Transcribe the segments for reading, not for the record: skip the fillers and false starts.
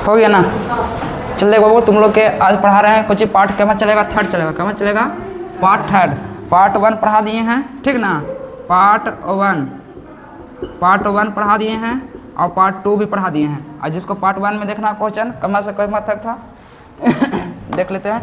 हो गया ना। चल देखो बाबू, तुम लोग के आज पढ़ा रहे हैं कुछ पार्ट क्या चलेगा, थर्ड चलेगा, क्या चलेगा, पार्ट थर्ड। पार्ट 1 पढ़ा दिए हैं, ठीक ना, पार्ट 1 पढ़ा दिए हैं और पार्ट 2 भी पढ़ा दिए हैं। और जिसको पार्ट 1 में देखना क्वेश्चन कम से कम तक था देख लेते हैं।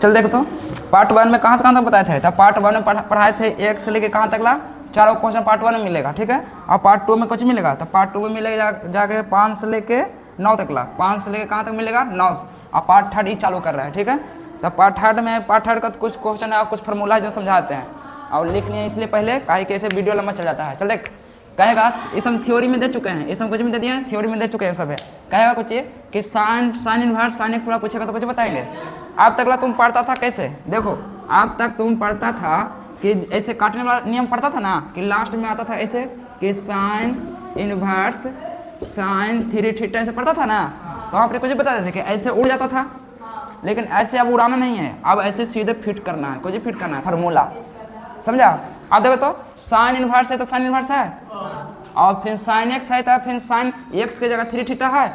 चल देख तो पार्ट 1 में कहाँ से कहाँ तक बताए थे, तो पार्ट 1 में पढ़ाए थे 1 से लेके कहाँ तक ला, चारों क्वेश्चन पार्ट 1 में मिलेगा, ठीक है। और पार्ट 2 में कुछ मिलेगा, तो पार्ट 2 में मिलेगा जाके 5 से लेके 9 तक ला, 5 से लेके कहाँ तक मिलेगा, 9। और पार्ट 3 ही चालू कर रहा है, ठीक है। तो पार्ट 3 का कुछ क्वेश्चन है, कुछ फार्मूला है जो समझाते हैं और लिख लिए इसलिए पहले काहे कि ऐसे वीडियो लंबा चल जाता है। चल देख, कहेगा इस हम थ्योरी में दे चुके हैं, इस हम कुछ में दे दिए हैं, थ्योरी में दे चुके हैं सब है। कहेगा कुछ ये कि साइन इनवर्स साइन एक्स वाला पूछेगा तो कुछ बताएंगे। आप तकला तुम पढ़ता था कैसे, देखो आप तक तुम पढ़ता था कि ऐसे काटने वाला नियम पढ़ता था ना, कि लास्ट में आता था ऐसे कि साइन इनवर्स साइन 3 थीटा ऐसे पढ़ता था ना, तो आप कुछ बताते थे कि ऐसे उड़ जाता था। लेकिन ऐसे अब उड़ाना नहीं है, अब ऐसे सीधे फिट करना है, कुछ फिट करना है फार्मूला, समझा। आप देखो तो साइन इनवर्स है तो साइन इनवर्स है, और फिर साइन एक्स है तो फिर साइन एक्स की जगह 3 थीटा है,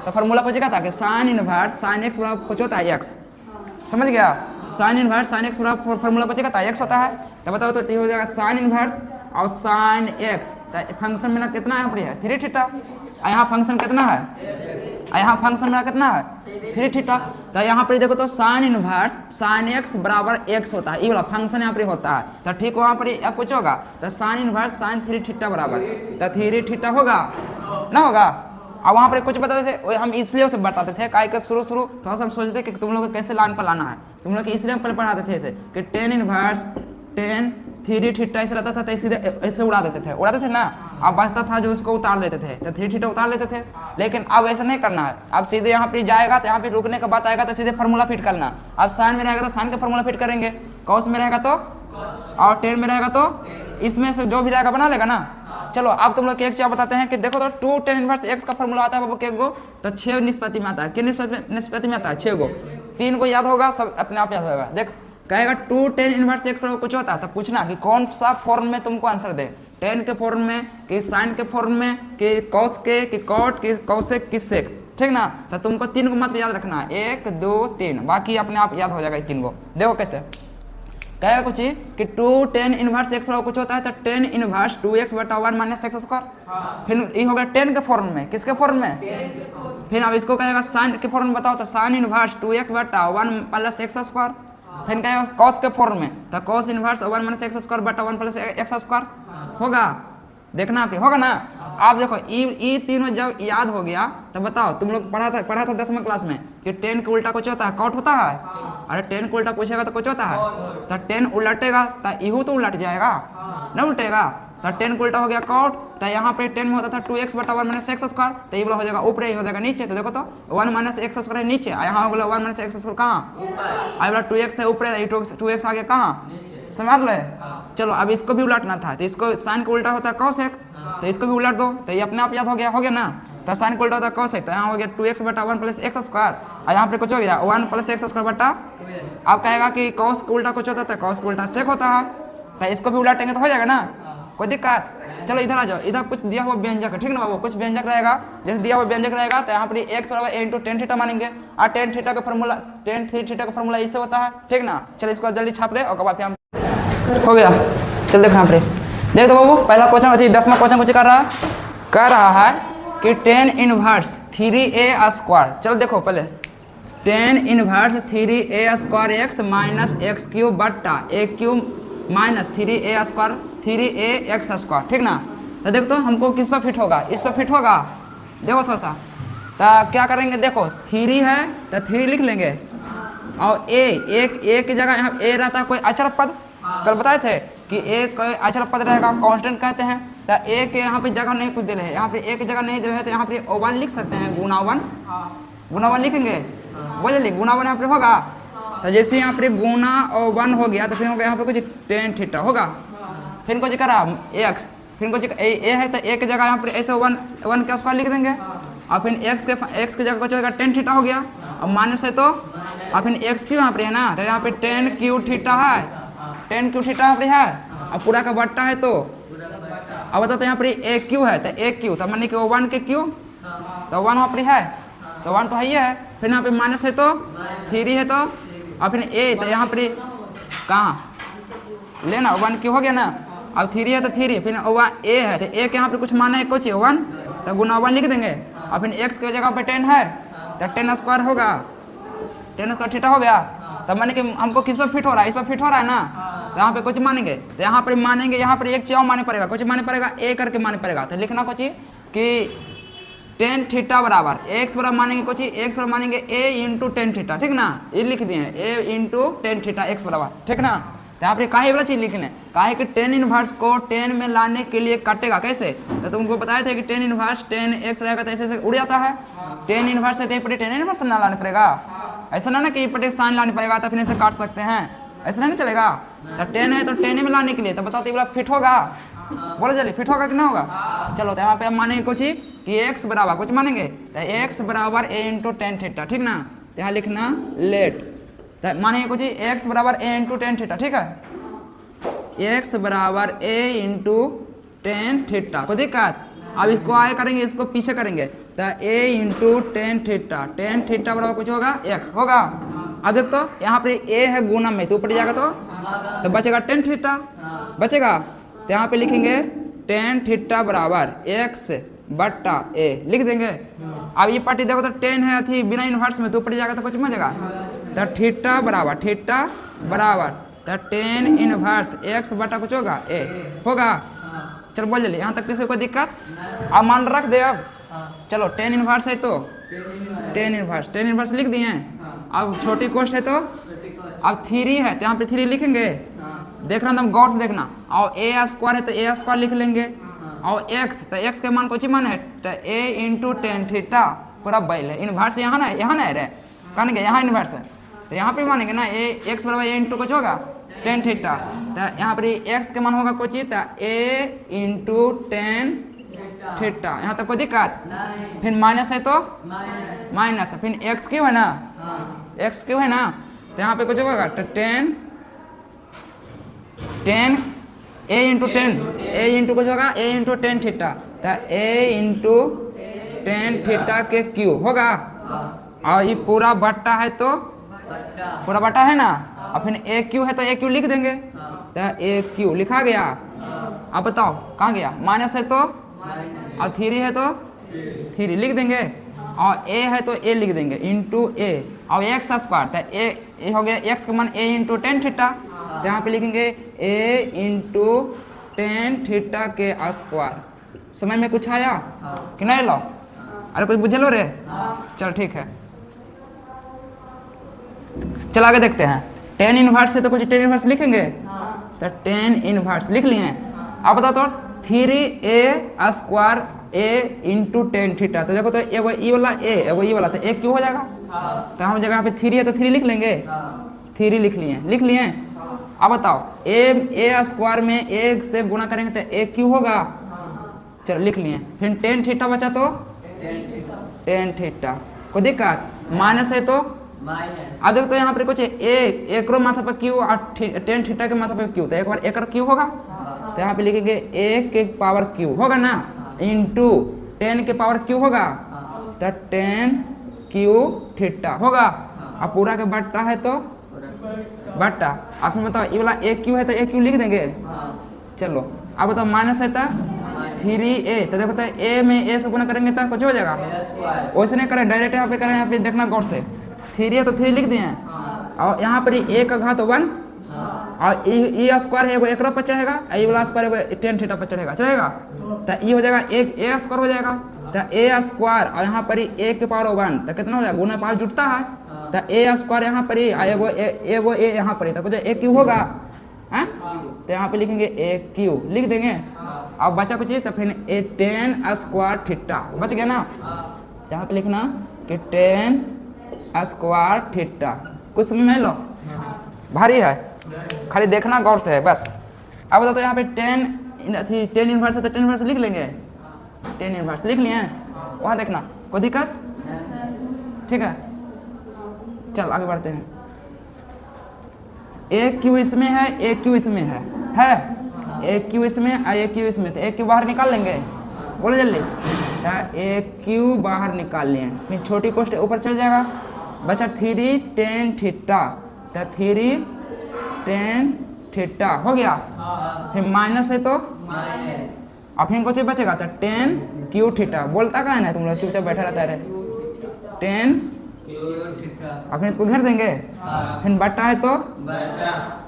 तो फार्मूला कुछ क्या था कि साइन इनवर्स साइन एक्स बराबर कुछ होता है एक्स, समझ गया। साइन इनवर्स साइन एक्स बराबर फार्मूला कुछ क्या था, एक्स होता है। तो बताओ तो ये हो जाएगा साइन इनवर्स और साइन एक्स, तो फंक्शन मेरा कितना है, बढ़िया 3 थीटा, और यहाँ फंक्शन कितना है, यहाँ फंक्शन मेरा कितना है 3 थीटा। तो यहाँ पर देखो तो साइन इनवर्स साइन एक्स बराबर एक्स होता है, ये वाला फंक्शन यहाँ पर होता है। तो ठीक वहाँ पर अब कुछ होगा, तो साइन इनवर्स साइन 3 थीटा बराबर, तो 3 थीटा होगा ना, होगा। और वहाँ पर कुछ बताते थे, हम इसलिए उसे बताते थे काहे कि शुरू थोड़ा सा हम सोचते थे कि तुम लोग को कैसे लाइन पर लाना है, तुम लोग इसलिए हम पहले पढ़ाते थे ऐसे कि टेन इनवर्स टेन 3 थीटा ऐसे रहता था, तो ऐसे उड़ा देते थे ना। अब बचता था जो उसको उतार लेते थे, तो 3 थीटा उतार लेते थे। लेकिन अब ऐसा नहीं करना है, अब सीधे यहाँ पे जाएगा तो यहाँ पे रुकने का बात आएगा तो सीधे फार्मूला फिट करना। अब साइन में रहेगा तो साइन का फार्मूला फिट करेंगे, कॉस में रहेगा तो, और टेन में रहेगा तो इसमें से जो भी रहेगा बना लेगा ना। चलो अब तुम लोग एक चीज बताते हैं कि देखो तो 2 tan इनवर्स x का फार्मूला आता है बाबू के गो, तो 6 निष्पत्ति में आता है, किन निष्पत्ति में आता है, 6 गो, 3 को याद होगा, सब अपने आप याद होगा। देख कहेगा 2 tan इनवर्स x कुछ होता है, तो पूछना कि कौन सा फॉर्म में तुमको आंसर दे, टेन के फॉर्म में कि साइन के फॉर्म में कि कॉस के कि कॉट कि कॉसेक कि सेक, ठीक ना। तो तुमको 3 को मत याद रखना है, 1 2 3, बाकी अपने आप याद हो जाएगा 3 को। देखो कैसे कहेगा कुछ कि 2 tan इनवर्स x कुछ होता है, तो tan इनवर्स 2x बटा 1 माइनस एक्स स्क्वायर, फिर ये हो गया टेन के फॉर्म में, किसके फॉर्म में, फिर अब इसको कहेगा साइन के फॉर्म में बताओ, तो साइन इनवर्स 2x बटा 1 प्लस एक्स स्क्वायर, फिर कहेगा कॉस के फॉर्म में, तो cos inverse 1 minus x square बटा 1 प्लस एक्स स्क्वायर होगा, देखना आप होगा ना। आप देखो ये तीनों जब याद हो गया तो बताओ, तुम लोग पढ़ा था 10वीं क्लास में कि 10 के उल्टा कुछ होता है, कॉट होता है। अरे 10 के उल्टा पूछेगा तो कुछ होता है, तो 10 उलटेगा तो इहू तो उलट जाएगा ना, उल्टेगा, तो 10 के उल्टा हो गया कॉट। तो यहाँ पे 10 में होता था 2x बटा 1 माइनस एक्स स्क्वायर, तो ये वाला हो जाएगा ऊपर, ही हो जाएगा नीचे। तो देखो तो 1 माइनस एक्स स्क्वायर है नीचे, यहाँ हो गया 1 माइनस एक्स स्क्वायर कहाँ, आई वाला 2x है ऊपर, 2x आ गया कहाँ, समझ लो। चलो अब इसको भी उलटना था, तो इसको साइन का उल्टा होता है कॉसेक, तो इसको भी उलट दो, तो ये अपने आप याद हो गया ना। तो साइन का उल्टा होता है कॉसेक, तो यहाँ हो गया 2x बटा 1 प्लस एक्स स्क्वायर, और यहाँ पे कुछ हो गया 1 प्लस एक्स स्क्वायर बटा, आप कहेगा कि कॉस का उल्टा कुछ होता है, कॉस का उल्टा सेक होता है, तो इसको भी उलटेंगे तो हो जाएगा ना, कोई दिक्कत। चलो इधर आ जाओ, इधर कुछ दिया हुआ व्यंजक है, ठीक ना बाबू, कुछ व्यंजक रहेगा, जैसे दिया हुआ व्यंजक रहेगा तो यहाँ पर x बराबर a इंटू टेन थीटा मानेंगे, और टेन थीटा का फॉर्मूला टेन 3 थीटा का फॉर्मूला इससे होता है, ठीक ना। चलो इसको जल्दी छाप ले और बाद हो गया। चल देखो यहाँ पे देख दो बाबू, पहला क्वेश्चन 10वां क्वेश्चन कुछ कर रहा है कि टेन इनवर्स 3a स्क्वायर, चलो देखो पहले tan inverse 3a square x minus x cube बट्टा a cube minus 3a square 3a x square, ठीक ना। तो देखो तो हमको किस पर फिट होगा, इस पर फिट होगा, देखो थोड़ा सा। तो क्या करेंगे, देखो 3 है तो 3 लिख लेंगे, और ए की जगह यहाँ ए रहता है कोई अचर पद, कल बताए थे कि एक अचर पद रहेगा, कांस्टेंट कहते हैं। तो ए के यहाँ पे जगह नहीं कुछ दे रहे हैं, यहाँ पे एक जगह नहीं दे रहे, तो यहाँ पे 1 लिख सकते हैं, गुना 1 लिखेंगे, वो जल्दी गुना 1 यहाँ पे होगा। तो जैसे यहाँ पे गुना और 1 हो गया, तो फिर होगा यहाँ पे कुछ टेन थीटा होगा, फिर कुछ करा एक्स, फिर कुछ ए है तो ए की जगह यहाँ पे ऐसे 1 का स्क्वायर लिख देंगे, और फिर एक्स की जगह कुछ होगा टेन थीटा हो गया, और माइनस है तो, और फिर एक्स क्यू यहाँ पे है ना, तो यहाँ पे टेन क्यू थीटा है, और पूरा का बट्टा है तो अब बता तो यहाँ पर ए क्यू है तो ए क्यू, तो मान कि 1 के क्यू, तो 1 वहाँ पर है, तो 1 तो है ही है। फिर यहाँ पे माइनस है तो 3 है, तो और फिर ए, तो यहाँ पर कहाँ लेना 1 क्यू हो गया ना। अब 3 है तो 3, फिर ए है तो ए के यहाँ पे कुछ माना है कुछ 1, तो गुना 1 लिख देंगे। और फिर एक्स की जगह पे 10 है तो 10 स्क्वायर होगा, 10 स्क्वायर थीटा हो गया। तब माने कि हमको किस पर फिट हो रहा है, इस पर फिट हो रहा है ना, तो यहाँ पे कुछ मानेंगे, तो यहाँ पर मानेंगे, यहाँ पर एक चीज माने पड़ेगा, कुछ माने पड़ेगा, ए करके माने पड़ेगा। तो लिखना कुछ कि टेन थीटा बराबर एक्स बराबर मानेंगे कुछ एक्स बराबर मानेंगे ए इंटू टेन थीटा, ठीक ना, ये लिख दिए हैं ए इंटू टेन थीटा एक्स बराबर, ठीक ना। तो यहाँ पर काहे वाला चीज लिखने, काहे कि टेन इनवर्स को 10 में लाने के लिए काटेगा कैसे, तो तुमको बताया था कि टेन इनवर्स 10 एक्स रहेगा तो ऐसे उड़ जाता है, 10 इनवर्स है तो ये 10 इनवर्स ना लाने पड़ेगा, ऐसा ना कि ये स्थान लाने पड़ेगा तो फिर इसे काट सकते हैं, ऐसा नहीं चलेगा। तो 10 है तो 10 में लाने के लिए तो बताओ तो ये वाला फिट होगा, बोलो जल्दी फिट होगा कि ना होगा। चलो तो यहाँ पे हम मानेंगे कुछ कि x बराबर कुछ मानेंगे तो x बराबर a इंटू टेन थीटा, ठीक ना। तो यहाँ लिखना लेट, तो मानेंगे कुछ x बराबर a इंटू टेन थीटा, ठीक है, x बराबर a इंटू टेन थीटा, कोई दिक्कत। अब इसको आगे करेंगे, इसको पीछे करेंगे, तो a इंटू टेन थीटा बराबर कुछ होगा x होगा। अब देख तो यहाँ पे a है गुना में, तो ऊपर जाएगा तो बचेगा टेन थीटा बचेगा, तो यहाँ पे लिखेंगे टेन थीटा बराबर x बट्टा a लिख देंगे। अब ये पार्टी देखो तो 10 है थी बिना इनवर्स में, तो ऊपर जाएगा तो कुछ में जाएगा, तो थीटा बराबर तो 10 इनवर्स x बटा कुछ होगा a होगा। चलो बोल जल्दी, यहाँ तक किसी को दिक्कत, अब मान रख दे। अब चलो 10 इनवर्स है तो 10 इनवर्स लिख दिए। अब छोटी कोष्ट है तो अब 3 है तो यहाँ पे 3 लिखेंगे, देखना तुम गौर से देखना। और ए स्क्वायर है तो ए स्क्वायर लिख लेंगे, और एक्स तो एक्स के मान कुछ मान है तो ए इंटू टेन थीटा पूरा बैल है, इनवर्स यहाँ ना है रे कहने के यहाँ इनवर्स है, तो यहाँ पे मानेंगे ना ए एक्स बराबर ए इंटू कुछ होगा टेन थीटा, तो यहाँ पर एक्स के मान होगा कुछ तो ए इंटू टेन थीटा, यहाँ तक कोई दिक्कत। फिर माइनस है तो माइनस, फिर एक्स क्यों है ना, एक्स क्यों है ना, तो यहाँ पे कुछ होगा तो टेन ए इंटू कुछ होगा ए इंटू टेन थीटा, तो ए इंटू टेन थीटा के क्यू होगा। और ये पूरा बट्टा है तो पूरा बट्टा है ना, और फिर ए क्यू है तो ए क्यू लिख देंगे, तो ए क्यू लिखा गया। अब बताओ कहाँ गया, माइनस है तो और 3 है तो 3 लिख देंगे, और ए है तो ए लिख देंगे इंटू ए, और एक्स स्क्वायर तो ए हो गया एक्स का मान ए इंटू टेन थीटा, तो यहाँ पे लिखेंगे ए इंटू टेन थीटा के स्क्वायर। समय में कुछ आया कि नहीं लो, अरे कुछ बुझे लो रे, चल ठीक है। चल आगे देखते हैं, 10 इनवर्स है तो कुछ 10 इनवर्स लिखेंगे, तो 10 इनवर्स लिख लिए। अब बताओ तो 3a स्क्वायर ए इंटू टेन थीटा, तो देखो तो एगो ई वाला ए एगो ई वाला, तो ए क्यों हो जाएगा, तो हम जगह पे 3 है तो 3 लिख लेंगे, 3 लिख लिए। अब बताओ ए स्क्वायर में ए से गुना करेंगे तो ए क्यों होगा, चलो लिख लिए। फिर टेन थीटा बचा तो टेन थीटा, कोई दिक्कत। माइनस है तो अब देखो तो यहाँ पर कुछ एक माथा पर क्यू और टेन थीटा के माथा पर क्यू, तो एक बार एक क्यू होगा, तो यहाँ पे लिखेंगे ए के पावर क्यू होगा ना, इंटू 10 के पावर क्यू होगा, तो 10 क्यू थीटा होगा। अब पूरा के बट्टा है तो बट्टा, अब बताओ ये वाला ए क्यू है तो ए क्यू लिख देंगे। चलो अब बताओ माइनस है तो 3a, तो देखो तो ए में ए से गुना करेंगे तो कुछ हो जाएगा, वैसे नहीं करें डायरेक्ट यहाँ पे करें, यहाँ पे देखना गौर से। 3 है तो 3 लिख दिए, और यहाँ पर ए का घात 1, और ई स्क्वायर है वो एक पर चढ़ेगा, ये वाला स्क्वायर है टेन थीटा पर चढ़ेगा, तो ये हो जाएगा एक ए स्क्वायर हो जाएगा, तो ए स्क्वायर और यहाँ पर ए के पावर 1, तो कितना हो जाएगा, गुना पावर जुटता है, तो ए स्क्वायर यहाँ पर ही एगो ए यहाँ पर ही, तो कुछ ए क्यू होगा है, तो यहाँ पे लिखेंगे ए क्यू लिख देंगे। अब बचा कुछ तो फिर ए टेन स्क्वायर थीटा बच गया ना, तो यहाँ पे लिखना कि 10 स्क्वायर थीटा, कुछ समझ में लो, भारी है, खाली देखना गौर से है बस। अब बताओ तो यहाँ पे 10 इनवर्स है तो 10 इनवर्स लिख लेंगे, 10 इनवर्स लिख लिए, वहाँ देखना कोई दिक्कत, ठीक है। चल आगे बढ़ते हैं, ए क्यू इसमें है, ए क्यू इसमें है, एक क्यू इसमें और एक क्यू इसमें, तो एक क्यू बाहर निकाल लेंगे, बोलो जल्दी। तो एक क्यू बाहर निकाल लिए, फिर छोटी कोष्ट ऊपर चल जाएगा, बचा 3 tan थीटा, तो 3 tan थीटा हो गया। फिर माइनस है तो और फिर कुछ बचेगा तो tan क्यू थीटा। बोलता का है ना, तुम लोग चुपचाप बैठा रहता है tan, और फिर इसको घेर देंगे, फिर बट्टा है तो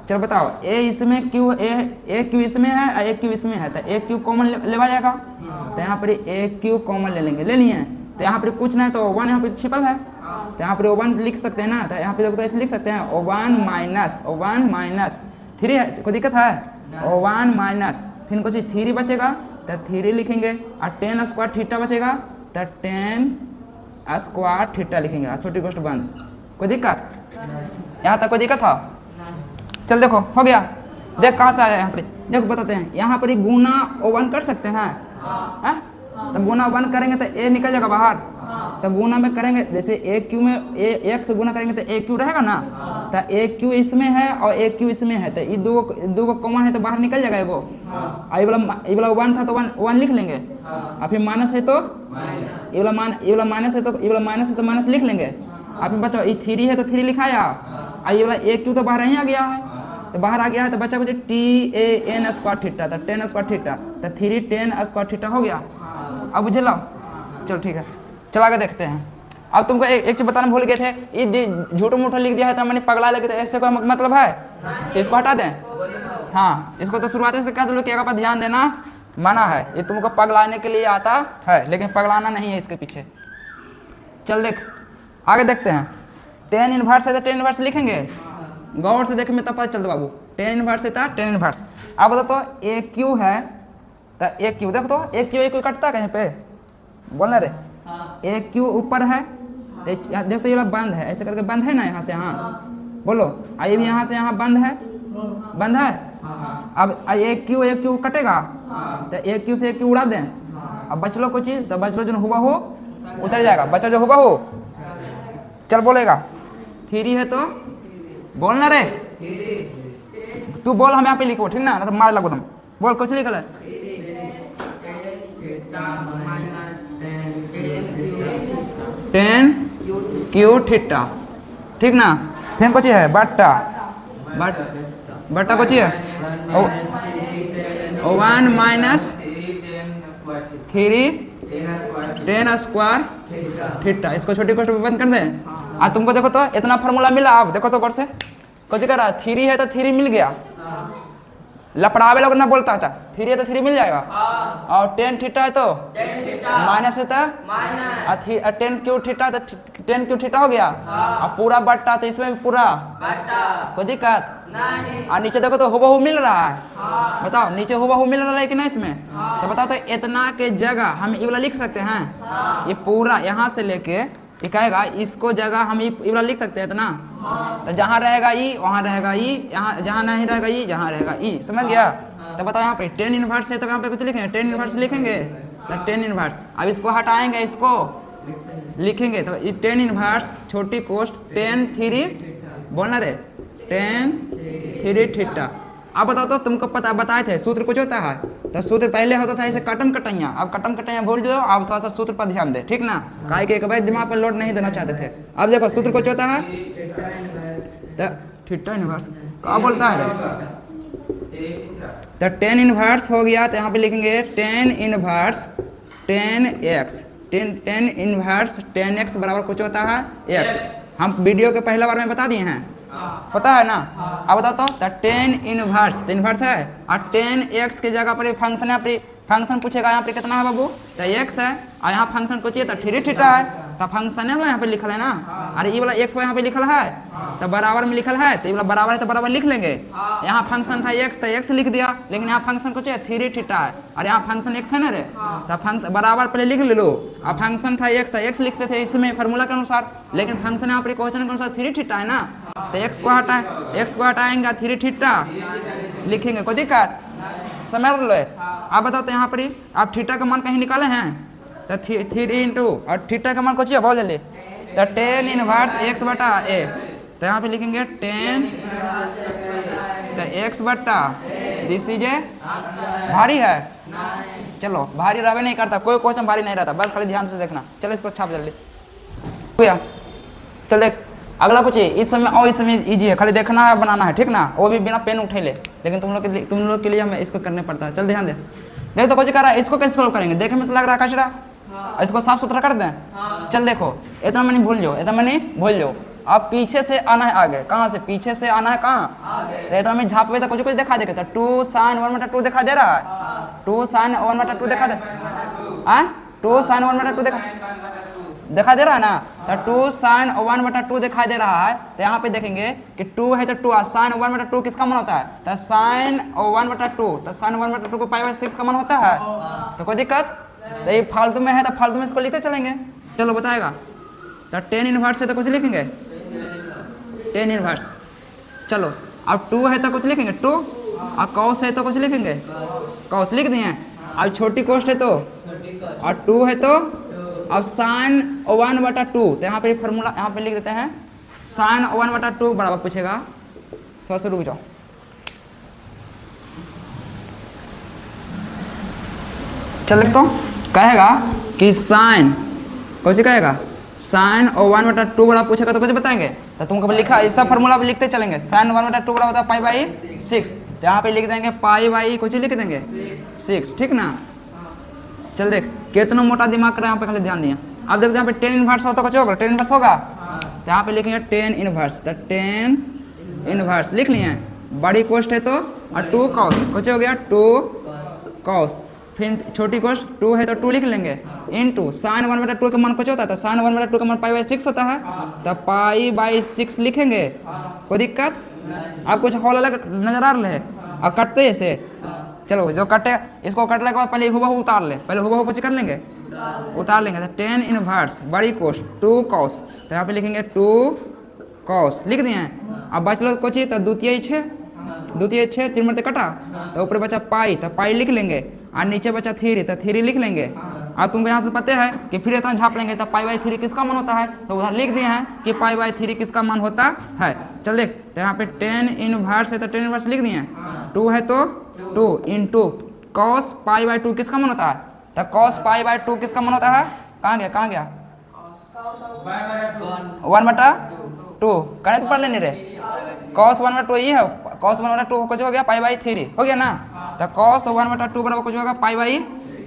चलो बताओ, ए इसमें क्यू, ए क्यू इसमें है और एक क्यू इसमें है, तो एक क्यू कॉमन लेवा जाएगा, तो यहाँ पर एक क्यू कॉमन ले लेंगे, ले लिए। तो यहाँ पर कुछ ना है तो वन यहाँ पे छिपल है, तो यहाँ पर वन लिख सकते हैं ना, तो यहाँ पे देखो तो ऐसे लिख सकते हैं O1 माइनस 3 है, कोई दिक्कत है, O1 माइनस फिर कुछ 3 बचेगा तो 3 लिखेंगे, और tan स्क्वायर थीटा बचेगा तो tan स्क्वायर थीटा लिखेंगे, छोटी कोष्ट बंद। कोई दिक्कत यहाँ तक, कोई दिक्कत था? चल देखो हो गया, देख कहाँ से आया यहाँ पर, देखो बताते हैं। यहाँ पर गुना O1 कर सकते हैं, तो गुना 1 करेंगे तो ए निकल जाएगा बाहर, तो गुना में करेंगे, जैसे एक क्यू में एक से गुना करेंगे तो एक क्यू रहेगा ना, तो एक क्यू इसमें है और एक क्यू इसमें है, तो ये दो कॉमन है तो बाहर निकल जाएगा एगो, ये वाला 1 था तो 1 लिख लेंगे, और फिर माइनस है तो ये वाला माइनस है तो माइनस लिख लेंगे, और फिर बच्चा ये 3 है तो 3 लिखाया, और ये वाला एक क्यू तो बाहर ही आ गया है, तो बाहर आ गया है तो बच्चा कुछ tan स्क्वायर थीटा, तो tan स्क्वायर थीटा, तो 3 tan स्क्वायर थीटा हो गया। अब बुझ लो, चलो ठीक है, चला के देखते हैं। अब तुमको एक चीज बताना भूल गए थे, ये झूठो मूठो लिख दिया है तो मैंने पगला लगे, तो ऐसे कोई मतलब है, तो इसको हटा दें। हाँ, इसको तो शुरुआत से कह दो कि अगर ध्यान देना मना है, ये तुमको पगलाने के लिए आता है, लेकिन पगलाना नहीं है इसके पीछे। चल देख आगे देखते हैं। tan इनवर्स है तो tan इनवर्स लिखेंगे, गौर से देखें में तब पता चलता बाबू, tan इनवर्स है तो tan इनवर्स। अब बता तो एक क्यू है तो एक क्यू, देखो तो एक क्यू कटता है कहीं पे, बोलना रे, एक क्यू ऊपर है तो देखो तो ये बंद है, ऐसे करके बंद है ना यहाँ से, हाँ बोलो, ये भी यहाँ से यहाँ बंद है। अब एक क्यू कटेगा तो एक क्यू से एक क्यू उड़ा दें, अब बचलो कुछ चीज, तो बचलो जो हुआ हो उतर जाएगा, बचा जो हुआ हो चल बोलेगा। 3 है तो बोलना रे, तू बोल, हम यहाँ पे लिखो ठीक ना, तो मार लगो तुम, बोल कुछ लिखल है। tan क्यू थीटा, ठीक ना, फिर कुछ है बट्टा कुछ है O1 minus 3 tan square theta, इसको छोटी कोष्ट में बंद कर दें। आज तुमको देखो तो इतना फार्मूला मिला, अब देखो तो गौर से, कुछ कर रहा 3 है तो 3 मिल गया, लपड़ावे लोग ना बोलता था, 3 है तो 3 मिल जाएगा, और tan थीटा है तो माइनस है तो tan क्यू थीटा, तो tan क्यू थीटा हो गया, और पूरा बट्टा तो इसमें भी पूरा, कोई दिक्कत नहीं। और नीचे देखो तो हुबहू मिल रहा है, बताओ नीचे हुबहू मिल रहा है कि नहीं इसमें, तो बताओ तो इतना के जगह हम ये वाला लिख सकते हैं, ये पूरा यहाँ से लेके ये कहेगा, इसको जगह हम ये वाला लिख सकते हैं इतना, तो जहाँ रहेगा ई वहाँ रहेगा ई, यहाँ जहाँ नहीं रहेगा ई जहाँ रहेगा ई, समझ गया। तो बताओ यहाँ पे tan इनवर्स है तो यहाँ पे कुछ लिखेंगे, tan इनवर्स लिखेंगे, तो tan इनवर्स, अब इसको हटाएंगे, इसको लिखेंगे, तो ये tan इनवर्स छोटी कोष्ट tan 3, बोलना रे tan 3 थीटा। अब बताओ तो तुमको पता बताए थे सूत्र कुछ होता है, तो सूत्र पहले होता था ऐसे कटम कटैया, अब कटम कटैया भूल जाओ, अब थोड़ा सा सूत्र पर ध्यान दे, ठीक ना, काहे कि एक बार दिमाग पर लोड नहीं देना चाहते थे। अब देखो सूत्र कुछ होता है, तो थीटा इनवर्स क्या बोलता है, तो tan इनवर्स हो गया, तो यहाँ पे लिखेंगे tan इनवर्स tan x बराबर कुछ होता है x, हम वीडियो के पहला बार में बता दिए हैं, पता है ना। अब बताओ तो tan इनवर्स है, और tan x के जगह पर फंक्शन है, फंक्शन पूछेगा यहाँ पे कितना है बाबू, तो x है, और यहाँ फंक्शन पूछिए तो 3 थीटा है, तो फंक्शन है यहाँ पे लिखल है ना, अरे ये वाला x यहाँ पे लिखल है, तो बराबर में लिखल है, तो ये वाला बराबर है तो बराबर लिख लेंगे, यहाँ फंक्शन था x तो x लिख दिया, लेकिन यहाँ फंक्शन कुछ है 3 थीटा है, और यहाँ फंक्शन x है ना रे, तो फंक्शन बराबर पहले लिख ले लो, और फंक्शन था x तो x लिखते थे इसमें फार्मूला के अनुसार, लेकिन फंक्शन यहाँ पर क्वेश्चन के अनुसार 3 थीटा है ना, तो x को हटाएंगे 3 थीटा लिखेंगे, कोई दिक्कत समझ लो। आप बताओ तो यहाँ पर आप थीटा का मान कहीं निकाले हैं, तो 3 इंटू और थीटा का मान कुछ है, बोल ले, तो tan इनवर्स x बटा a, तो यहाँ पे लिखेंगे tan, तो x बटा दिस इज ए भारी है। चलो भारी रहबे नहीं करता, कोई क्वेश्चन भारी नहीं रहता, बस खाली ध्यान से देखना। चलो इसको छाप जल्दी भैया। चल देख अगला कुछ इस समय और इस समय इजी है, खाली देखना है बनाना है, ठीक ना, वो भी बिना पेन उठे ले, लेकिन तुम लोग के लिए हमें इसको करने पड़ता है। चल ध्यान दे, देख तो कुछ कर रहा है, इसको कैसे सोल्व करेंगे, देखे में तो लग रहा है कचरा, इसको साफ सुथरा कर दें। चल देखो इतना मैंने भूल जाओ, इतना मैंने भूल जाओ, अब पीछे से आना है आगे, कहाँ से पीछे से आना है कहाँ, तो इतना में झाँपे तो कुछ दिखा देगा, तो 2 sin 1/2 दिखा दे रहा है, 2 sin 1/2 दिखा दे, 2 sin 1/2 दिखा दे रहा है ना, तो 2 sin 1/2 दिखाई दे रहा है। तो यहाँ पे देखेंगे कि 2 है तो 2 sin 1/2 किसका मान होता है, तो sin 1/2, तो sin 1/2 को π/6 का मान होता है, तो कोई दिक्कत, तो ये फालतू में है तो फालतू में इसको लिखते चलेंगे। चलो बताएगा, तो tan इनवर्स है तो कुछ लिखेंगे tan इनवर्स, चलो अब 2 है तो कुछ लिखेंगे 2, और cos है तो कुछ लिखेंगे cos लिख दिए, अब छोटी कोष्ट है तो, और 2 है तो अब sin 1/2, तो यहाँ पे फॉर्मूला यहाँ पे लिख देते हैं, sin 1/2 बराबर पूछेगा, थोड़ा सा रुक जाओ, चल लिख तो कहेगा कि sin कुछ कहेगा sin 1/2 बराबर पूछेगा तो कुछ बताएंगे, तो तुमको लिखा इसका फॉर्मूला भी लिखते चलेंगे, sin 1/2 बराबर होता है π/6, तो यहाँ पे लिख देंगे π/ कुछ लिख देंगे 6, ठीक ना। चल देख कितना मोटा दिमाग कर यहाँ पे, खाली ध्यान दिया। अब देखते हैं यहाँ पे tan इनवर्स होता कुछ होगा, tan इनवर्स होगा, तो यहाँ पे लिखेंगे tan इनवर्स, तो tan इनवर्स लिख लिए, बड़ी कोष्ट है तो, और 2 cos कुछ हो गया 2 cos, फिर छोटी कोष्ट 2 है तो 2 लिख लेंगे, इनटू sin 1/2 का मान कुछ होता है, तो sin 1/2 का मान π/6 होता है, तो π/6 लिखेंगे, कोई दिक्कत। अब कुछ हॉल अलग नजर आ रहा है, अब कटते ऐसे, चलो जो कटे इसको कटने के बाद पहले हुबहू उतार ले, पहले हुबहू कुछ कर लेंगे, उतार लेंगे, तो tan इनवर्स बड़ी कोष्ट 2 cos, तो यहाँ पे लिखेंगे 2 cos लिख दिए। अब बच लो कुछ, तो द्वितीय 6 3 मरते कटा, तो ऊपर बचा पाई, तो पाई लिख लेंगे, और नीचे बचा 3, तो 3 लिख लेंगे। अब तुमको यहाँ से पता है कि फिर इतना झाँप लेंगे, तो π/3 किसका मान होता है, तो उधर लिख दिए हैं कि π/3 किसका मान होता है। चल देख, तो यहाँ पे tan इनवर्स है तो tan इनवर्स लिख दिए, 2 है तो 2 इंटू cos π/2 किसका मान होता है, तो cos π/2 किसका मान होता है, कहाँ गया 1/2, करें तो पढ़ लेने रे, cos 1/2 ये है, cos 1/2 कुछ हो गया π/3 हो गया ना, तो cos 1/2 बराबर कुछ होगा π/3,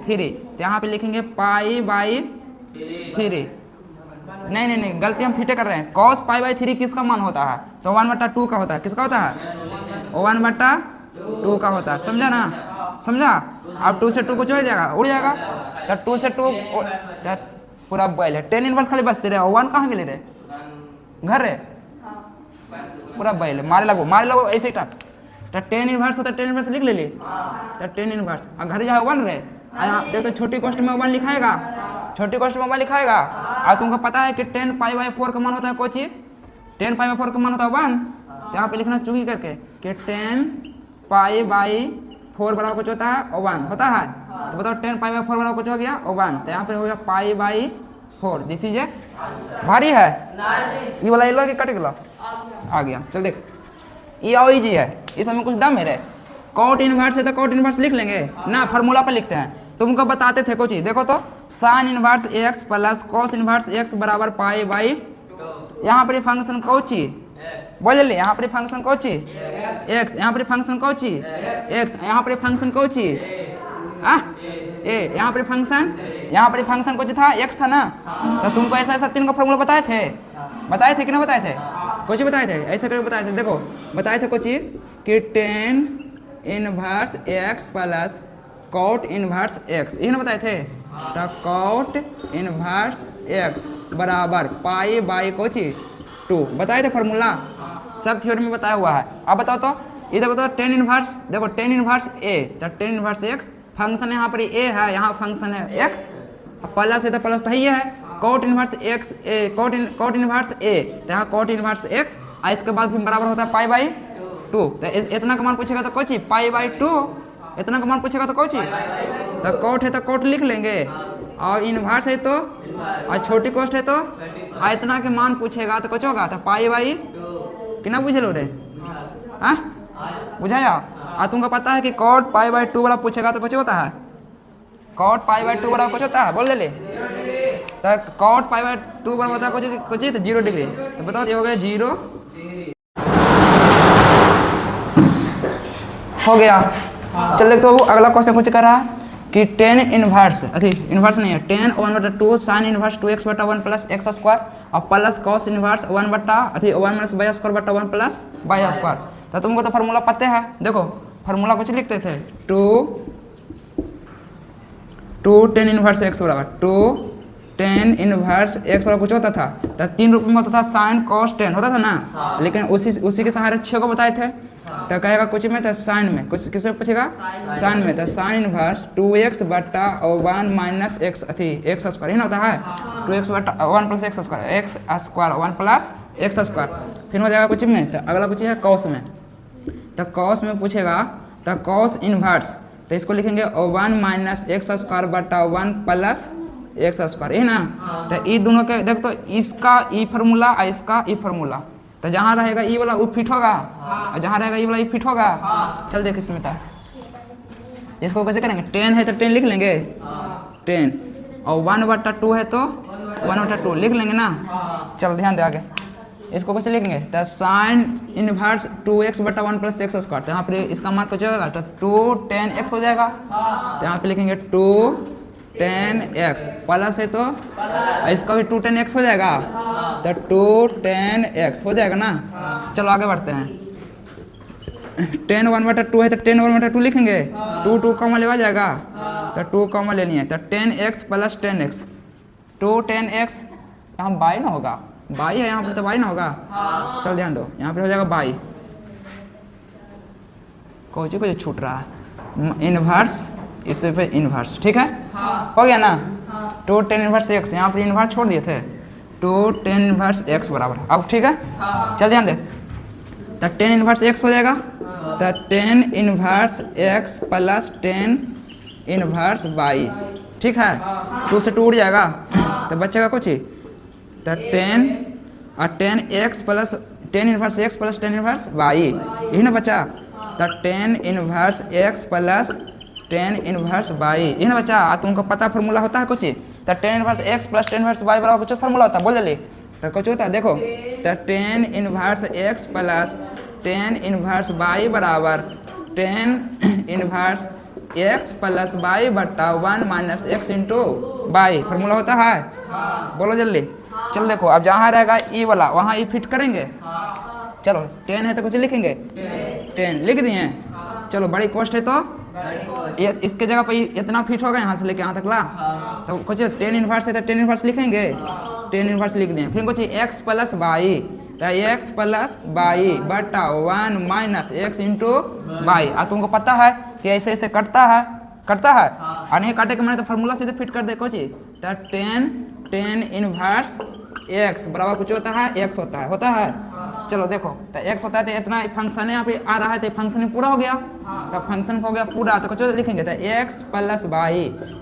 तो यहाँ पे लिखेंगे π/3, नहीं गलती हम फिटे कर रहे हैं, cos π/3 किसका मान होता है, तो 1/2 का होता है, किसका होता है 1/2 का होता है, समझा ना, समझा। अब 2 से 2 कुछ हो जाएगा, उड़ जाएगा, तो 2 से 2 पूरा बैल है, tan इनवर्स खाली बचते रहे, 1 कहाँ गेले रे, घर रे पूरा बैल है, मारे लगो ऐसे ही टाइप, तो tan इनवर्स होता है, tan इनवर्स लिख ले, तो tan इनवर्स घर जाए 1 रे, देखो छोटी कोष्ट में 1 लिखाएगा, छोटी कोष्ट में 1 लिखाएगा, और तुमको पता है कि tan π/4 का मान होता है कोची, tan π/4 का मान होता है 1, तो यहाँ पे लिखना चूकी करके कि tan π/4 बराबर कुछ होता है 1 होता है, तो बताओ tan π/4 बराबर कुछ हो गया 1, तो यहाँ पे हो गया π/4, दिस इज भारी है, ये वाला लो कि कट गया आ गया। चल देख ये और इजी है, इसमें कुछ दम है रे, cot इनवर्स है तो cot इनवर्स लिख लेंगे ना, फार्मूला पर लिखते हैं, तुमको बताते थे कुछ, देखो तो sin inverse x plus cos inverse x बराबर π/, यहाँ पर फंक्शन कौची बोल ले, यहाँ पर फंक्शन कौची x, यहाँ पर फंक्शन कौची x, यहाँ पर फंक्शन कौची यहाँ पर फंक्शन कुछ था x था ना, तो तुमको ऐसा 3 का फॉर्मूला बताए थे कि ना बताए थे, कुछ बताए थे, ऐसे करके बताए थे, देखो बताए थे कुछ कि tan inverse x plus cot inverse x, यही ना बताए थे, तो cot इनवर्स x बराबर π/2 बताए थे फॉर्मूला, सब थ्योरी में बताया हुआ है। अब बताओ तो इधर बताओ tan इनवर्स, देखो tan इनवर्स a, तो tan इनवर्स x फंक्शन यहाँ पर a है, यहाँ फंक्शन है x, प्लस है तो प्लस तो ही है, cot inverse x cot inverse a, तो यहाँ cot इनवर्स x, और इसके बाद फिर बराबर होता है π/2, तो इतना का मान पूछेगा तो कोची π/2, इतना का मान पूछेगा तो कोची, तो cot है तो cot लिख लेंगे, और इनवर्स है तो, और छोटी कोष्ट है तो, और इतना के मान पूछेगा तो कुछ होगा, तो π/, कितना पूछ लो रे, हाँ बुझाया, और तुमको पता है कि cot पाई बाई 2 वाला पूछेगा तो कुछ होता है, cot पाई बाई 2 वाला कुछ होता है, बोल ले तो cot पाई बाई 2 वाला होता है कुछ 0 डिग्री। तो बताओ ये हो गया 0 हो गया। चल तो अगला क्वेश्चन कुछ कर रहा है कि टेन इनवर्स इनवर्स नहीं है, tan 1/2 sine inverse 2x/1 plus x square और plus cos inverse 1 minus y square बटा 1 प्लस बाई स्क्वायर। तो तुमको तो फार्मूला पता है, देखो फार्मूला कुछ लिखते थे 2 टेन इनवर्स एक्स बराबर 2 टेन इनवर्स एक्स बराबर कुछ होता था, तो 3 रूप में होता था साइन कॉस टेन होता था ना, लेकिन उसी के सहारे 6 को बताए थे। तो कहेगा कुछ में तो साइन में, कुछ किस में पूछेगा साइन में, तो साइन इनवर्स 2x बटा 1 माइनस एक्स एक्स स्क्वायर ही ना होता है, 2x बटा 1 plus x square 1 plus x square. फिर हो जाएगा कुछ में, तो अगला कुछ है कॉस में, तो कॉस में पूछेगा तो कॉस इनवर्स, तो इसको लिखेंगे 1 माइनस एक्स स्क्वायर बटा 1 प्लस एक्स स्क्वायर है ना। तो ये दोनों के देख, तो इसका ई फार्मूला और इसका ई फार्मूला, तो जहाँ रहेगा ई वाला वो फिट होगा और जहाँ रहेगा ई वाला ये फिट होगा। चल देख इसमें था, इसको कैसे करेंगे, 10 है तो 10 लिख लेंगे 10 और 1/2 है तो 1/2 लिख लेंगे ना। चल ध्यान दे आगे, इसको कैसे लिखेंगे, तो साइन इनवर्स 2x बटा 1 प्लस एक्स स्क्वायर, तो यहाँ पर इसका मान कुछ होगा तो 2 10x हो जाएगा, तो यहाँ पे लिखेंगे 2 10x प्लस है तो इसका भी 2 10x हो जाएगा, तो 2 10x हो जाएगा ना। चलो आगे बढ़ते हैं, 10 1/2 है तो 10 1/2 लिखेंगे, 2 कॉमन लेवा जाएगा तो 2 कॉमन लेनी है, तो 10x प्लस 10x 2 10x, यहाँ बाई ना होगा, बाई है यहाँ पर तो बाई ना होगा। चल ध्यान दो, यहाँ पे हो जाएगा बाई, कुछ छूट रहा है, इनवर्स इस पे इनवर्स, ठीक है हो गया ना। 2 10 इनवर्स x, यहाँ पर इनवर्स छोड़ दिए थे, 2 10 इनवर्स x बराबर, अब ठीक है। चल ध्यान दे, तो 10 इनवर्स x हो जाएगा, तो 10 inverse x plus 10 inverse y, ठीक है 2 से 2 उड़ जाएगा तो बचेगा कुछ ही, तो 10 और 10x plus 10 inverse x plus 10 inverse y यही ना बचा, तो 10 inverse x plus 10 inverse y यही ना बचा। तुमको पता फार्मूला होता है कुछ, तो 10 inverse x plus 10 inverse y बराबर कुछ फार्मूला होता है, बोल ले तो कुछ होता है, देखो तो 10 inverse x plus 10 inverse y बराबर 10 इनवर्स x प्लस y बटा 1 minus x into y formula होता है, बोलो जल्दी। चल देखो अब जहाँ रहेगा ई वाला वहाँ ई फिट करेंगे, चलो 10 है तो कुछ लिखेंगे 10 लिख दिए, चलो बड़ी कॉस्ट है तो इसके जगह पे इतना फिट होगा यहाँ से लेके यहाँ तक ला, तो कुछ 10 इनवर्स है तो 10 इनवर्स लिखेंगे, 10 इनवर्स लिख दिए, फिर कुछ x प्लस y, तो x प्लस y बटा 1 माइनस x इंटू y। तुमको पता है कि ऐसे ऐसे कटता है और नहीं काटे के मैंने तो फार्मूला सीधे फिट कर दे कुछ, तो 10 इनवर्स x बराबर कुछ होता है x होता है। चलो देखो तो x होता है तो इतना फंक्शन यहाँ पे आ रहा है, तो फंक्शन पूरा हो गया, तो फंक्शन हो गया पूरा, तो कुछ लिखेंगे तो x प्लस y,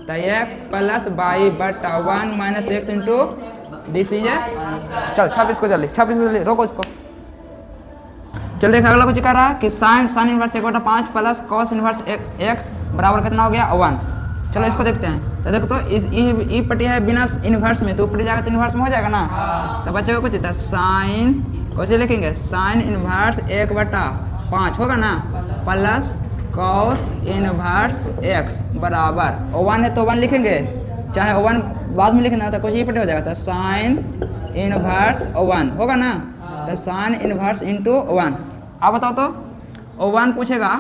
तो x प्लस y बटा 1 minus x into this is. चल 26 को जल्दी रोको इसको। चल देख अगला कुछ कह रहा है कि sine inverse 1/5 plus cos inverse x बराबर कितना हो गया 1। चलो इसको देखते हैं, तो देखो तो इस ई पट्टी है बिना इनवर्स में, तो ऊपर जाएगा तो इनवर्स में हो जाएगा ना, तो बच्चे को कुछ साइन कुछ लिखेंगे साइन इनवर्स 1/5 होगा ना प्लस कॉस इनवर्स x बराबर 1 है तो 1 लिखेंगे, चाहे 1 बाद में लिखना तो कुछ ये पट्टी हो जाएगा, तो साइन इनवर्स 1 होगा ना, तो साइन इनवर्स इंटू 1। अब बताओ तो 1 पूछेगा,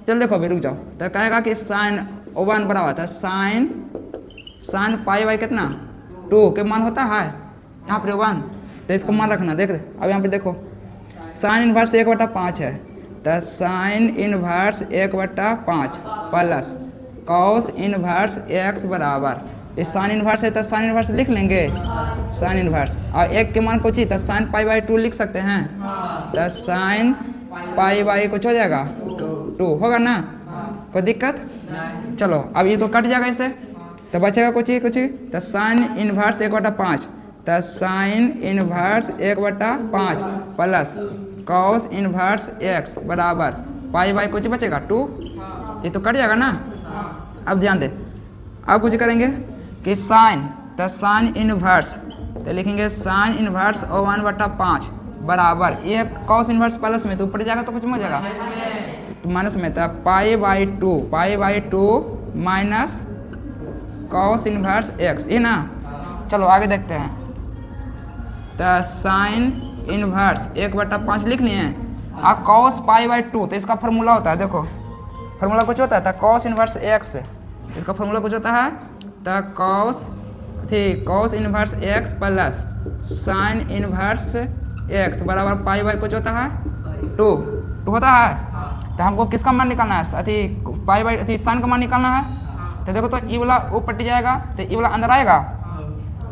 चल देखो अभी रुक जाओ, तो कहेगा कि साइन 1 बराबर था साइन पाई बाई कितना 2 के मान होता है यहाँ पर 1, तो इसको मान रखना। देख अब यहाँ पे देखो साइन इनवर्स 1/5 है, तो sine inverse 1/5 plus cos inverse x बराबर, ये साइन इनवर्स है तो साइन इनवर्स लिख लेंगे साइन इनवर्स, और एक के मान कुछ ही तो साइन पाई बाई 2 लिख सकते हैं, तो साइन पाई बाई कुछ हो जाएगा 2 होगा ना, कोई दिक्कत। चलो अब ये तो कट जाएगा इससे, तो बचेगा कुछ ही तो साइन इनवर्स 1/5, तो sine inverse 1/5 plus cos inverse x बराबर पाई बाई कुछ बचेगा 2, ये तो कट जाएगा ना। अब ध्यान दे, अब कुछ करेंगे कि साइन, तो साइन इनवर्स, तो लिखेंगे साइन इनवर्स और 1/5 बराबर, ये कॉस इनवर्स प्लस में, तो ऊपर जाएगा तो कुछ में हो जाएगा तो माइनस में, तो पाई/2 माइनस कॉस इनवर्स x, ये ना। चलो आगे देखते हैं, तो साइन इनवर्स 1/5 लिख लिए हैं। अब कॉस पाई/2, तो इसका फार्मूला होता है, देखो फार्मूला कुछ होता है, तो कॉस इनवर्स x, इसका फार्मूला कुछ होता है, तो cos inverse x plus sine inverse x बराबर पाई/, कुछ होता है 2 होता है। तो हमको किसका मान निकालना है, पाई/, साइन का मान निकालना है। तो देखो, तो ई वाला ऊपर टिक जाएगा, तो ई वाला अंदर आएगा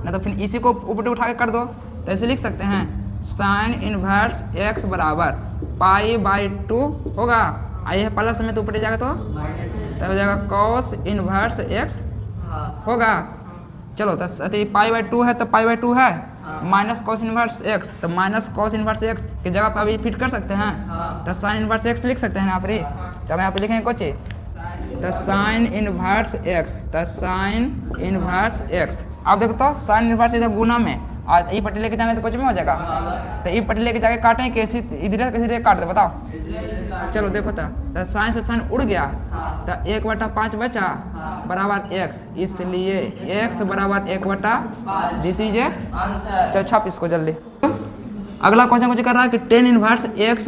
ना, तो फिर इसी को ऊपर उठा के कर दो, तो ऐसे लिख सकते हैं साइन इनवर्स x बराबर पाई/2 होगा, आइए प्लस में तो ऊपर जाएगा तो तब हो जाएगा कॉस इनवर्स x होगा। चलो, तो पाई/2 है, तो पाई/2 है माइनस कॉस इनवर्स x, तो माइनस कॉस इनवर्स x की जगह पर अभी फिट कर सकते हैं, तो साइन इनवर्स x लिख सकते हैं यहाँ पर ही। तो हम यहाँ पर लिखेंगे कुछ, तो साइन इनवर्स x, तो साइन इनवर्स x। अब देखो, तो साइन इनवर्स इधर गुना में और ई पट्टी लेके जाएंगे तो कुछ में हो जाएगा, तो ई पट्टी लेके जाके काटें कैसी, इधर काट दे, बताओ। चलो देखो, तो साइन से साइन उड़ गया, तो 1/5 बचा बराबर x, इसलिए x बराबर 1/5, दिस इज ए। चलो छाप इसको जल्दी। अगला क्वेश्चन कुछ कर रहा है कि ten inverse x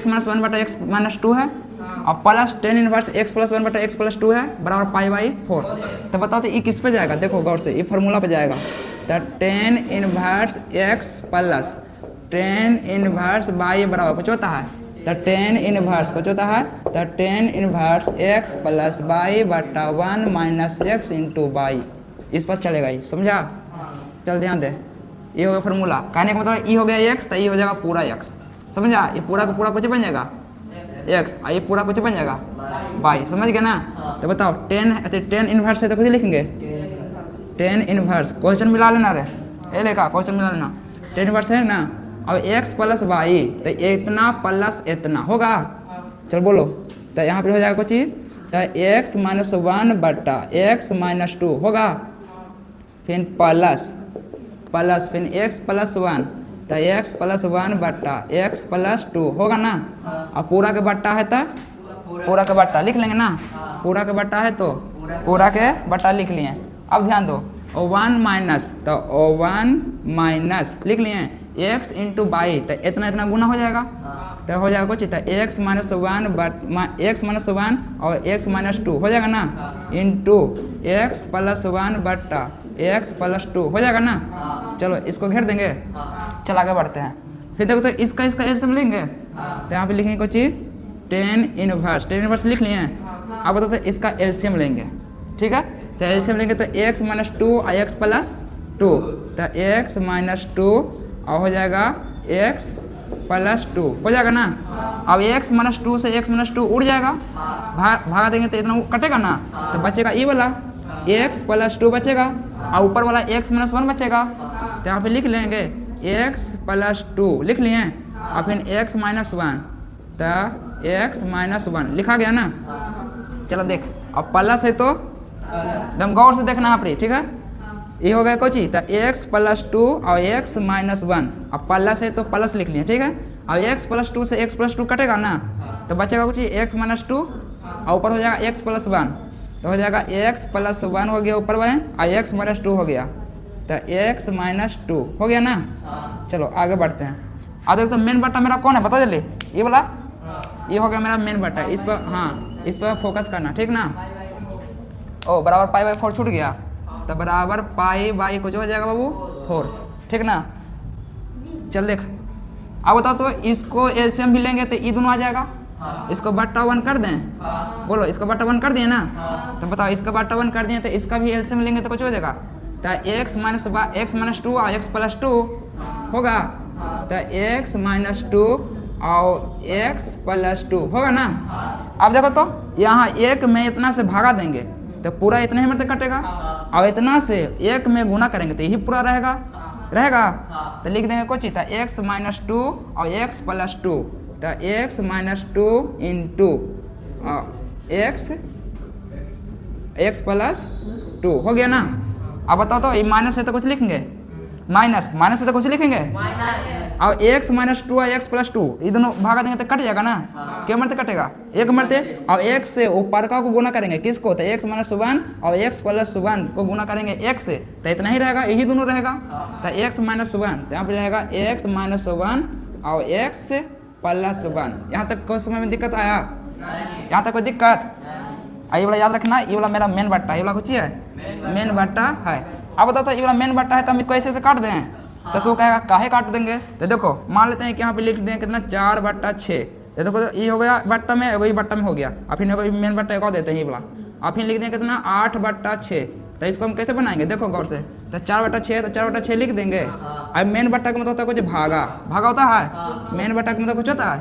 minus 1/x-2 है और plus ten inverse x plus 1/x+2 है बराबर पाई/4। तो बताओ, तो ये किस पे जाएगा, देखो गौर से, ये फार्मूला पे जाएगा, तो tan inverse x plus tan inverse y बराबर कुछ होता है, तो टेन इनवर्स कुछ होता है, तो tan inverse x plus y/1 minus x into y, इस पर चलेगा ये, समझा। चल ध्यान दे, ये हो गया फार्मूला, कहने का मतलब ये हो गया x, तो ये हो जाएगा पूरा x, समझा। ये पूरा का पूरा कुछ बन जाएगा x, ये पूरा कुछ बन जाएगा y, समझ गए ना। तो बताओ, टेन इनवर्स है तो कुछ लिखेंगे, टेन इनवर्स, क्वेश्चन मिला लेना रे, ये लेगा क्वेश्चन मिला लेना, टेन इनवर्स है ना। अब x प्लस y, तो इतना प्लस इतना होगा, चलो बोलो, तो यहाँ पे हो जाएगा कुछ, तो x माइनस 1/x-2 होगा, फिर प्लस फिर x प्लस 1, तो x प्लस 1/x+2 होगा ना। अब पूरा के बट्टा है तो पूरा के बट्टा लिख लेंगे ना, पूरा के बट्टा है तो पूरा के बट्टा लिख लिए। अब ध्यान दो, 1 माइनस, तो 1 माइनस लिख लिए x इंटू वाई, तो इतना गुना हो जाएगा, तो हो जाएगा कुछ, तो x माइनस 1 और x-2 हो जाएगा ना, इंटू x प्लस 1/x+2 हो जाएगा ना। चलो इसको घेर देंगे, चल आगे बढ़ते हैं। फिर देखो, तो इसका एल्सियम लेंगे, तो यहाँ पे लिखेंगे कुछ टेन इनवर्स लिख लिए हैं। अब बताओ, तो इसका एल्सियम लेंगे, ठीक है, तो एल्सियम लेंगे, तो x-2 और x+2, तो x-2 और हो जाएगा x+2 हो जाएगा ना। अब x-2 से x-2 उड़ जाएगा, भागा देंगे तो इतना कटेगा ना, तो बचेगा ये वाला x+2 बचेगा और ऊपर वाला x-1 बचेगा, तो यहाँ पे लिख लेंगे x+2 लिख लिए, और फिर x-1, तो x-1 लिखा गया ना। चलो देख, अब प्लस है तो एकदम गौर से देखना यहाँ पर, ठीक है, ये हो गया कुछ, तो x+2 और x-1, अब प्लस है तो प्लस लिख लिए, ठीक है। अब x+2 से x+2 कटेगा ना, तो बचेगा कुछ x-2 और ऊपर हो जाएगा x+1, तो हो जाएगा x+1 हो गया ऊपर में, और x-2 हो गया, तो x-2 हो गया ना। चलो आगे बढ़ते हैं। अब देखो, तो मेन बट्टा मेरा कौन है बता जल्दी, ये वाला, ये हो गया मेरा मेन बट्टा, इस पर, हाँ इस पर फोकस करना, ठीक ना। ओ बराबर पाई/4 छूट गया, तो बराबर पाई/, कुछ हो जाएगा बाबू 4, ठीक ना। चल देख, अब बताओ, तो इसको एलसीएम भी लेंगे तो ये दोनों आ जाएगा, इसको बट्टा 1 कर दें, बोलो इसका बट्टा 1 कर दिए ना, तो बताओ इसका बट्टा 1 कर दिए तो इसका भी एलसीएम लेंगे तो कुछ हो जाएगा, तो x-2 और x+2 होगा, तो x-2 और x+2 होगा ना। अब देखो, तो यहाँ एक में इतना से भागा देंगे तो पूरा इतना ही मतलब कटेगा, और इतना से एक में गुना करेंगे तो यही पूरा रहेगा, तो लिख देंगे कुछ, तो x-2 और x+2 तो x minus 2 into x plus 2 हो गया ना। अब बताओ तो ये माइनस है तो कुछ लिखेंगे, माइनस है तो कुछ लिखेंगे, और x माइनस 2 और x प्लस 2 ये दोनों भागा देंगे तो कट जाएगा ना। क्या मरते कटेगा, एक मरते, और x से ऊपर का को गुना करेंगे किसको, तो x माइनस 1 और x प्लस 1 को गुना करेंगे x से, तो इतना ही रहेगा, यही दोनों रहेगा। तो x माइनस 1 तो यहाँ पर रहेगा x माइनस 1 और x प्लस 1। यहाँ तक कोई समय में दिक्कत आया, यहाँ तक कोई दिक्कत, ये वाला याद रखना, ये वाला मेरा मेन बट्टा, ये वाला कुछ है मेन बट्टा है। अब बताओ तो ये वाला मेन बट्टा है तो हम इसको ऐसे काट दें, तो तू कहेगा काहे काट देंगे, तो देखो मान लेते हैं कि यहाँ पे लिख दें कितना 4/6, तो देखो ये हो गया बट्टा में, वही बट्टा में हो गया। और फिर मेन बट्टा एक और देते हैं ये वाला, और फिर लिख दें कितना 8/6। तो इसको हम कैसे बनाएंगे, देखो गौर से, तो 4/6 तो 4/6 लिख देंगे। अब मेन बट्टा का मतलब होता है कुछ भागा होता है, मेन बट्टा का मतलब कुछ होता है।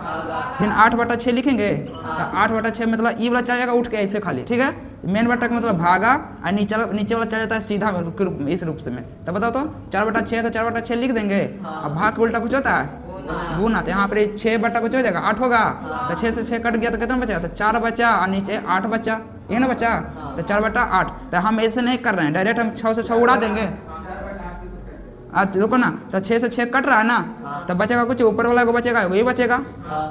फिर 8/6 लिखेंगे, तो 8/6 मतलब ये वाला चला जाएगा उठ के ऐसे खाली, ठीक है। मेन बट्टा का मतलब भागा, और नीचे वाला चला जाता है सीधा रूप में, इस रूप से में। तो बताओ तो 4/6 तो 4/6 लिख देंगे। अब भाग के उल्टा कुछ होता है गुना, तो यहाँ पर 6 कुछ हो जाएगा 8 होगा, तो 6 से 6 कट गया तो कितना बचा, तो 4 बचा और नीचे 8 बचा, ये ना बचा, तो 4/8। तो हम ऐसे नहीं कर रहे हैं, डायरेक्ट हम 6 से 6 उड़ा देंगे। रुको ना, तो 6 से 6 कट रहा है ना, तो बचेगा कुछ, ऊपर वाला को बचेगा वही बचेगा।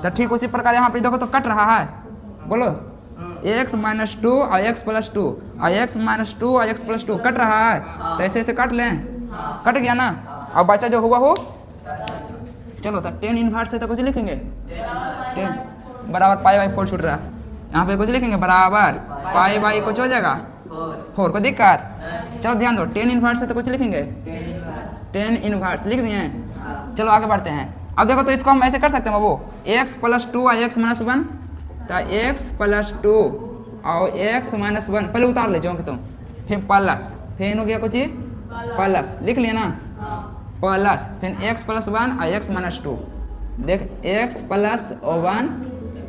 तो ठीक उसी प्रकार यहाँ पे देखो तो कट रहा है, बोलो x माइनस 2 और x प्लस 2 और x माइनस 2 और x प्लस 2 कट रहा है, तो ऐसे ऐसे काट लें, कट गया ना। और बचा जो हुआ हो, चलो तो tan इनवर्स से तो कुछ लिखेंगे, tan बराबर π/4 छूट रहा है, यहाँ पे कुछ लिखेंगे बराबर π/, कुछ हो जाएगा 4, को दिक्कत। चलो ध्यान दो, tan इनवर्स से तो कुछ लिखेंगे, tan इनवर्स लिख दिए। चलो आगे बढ़ते हैं। अब देखो तो इसको हम ऐसे कर सकते हैं बाबू, x प्लस 2 और x माइनस 1, तो x प्लस 2 और x माइनस 1 पहले उतार ले जाओ तुम, फिर प्लस, फिर हो गया कुछ प्लस, लिख लिया ना प्लस, फिर x प्लस 1 और x माइनस 2, देख x प्लस 1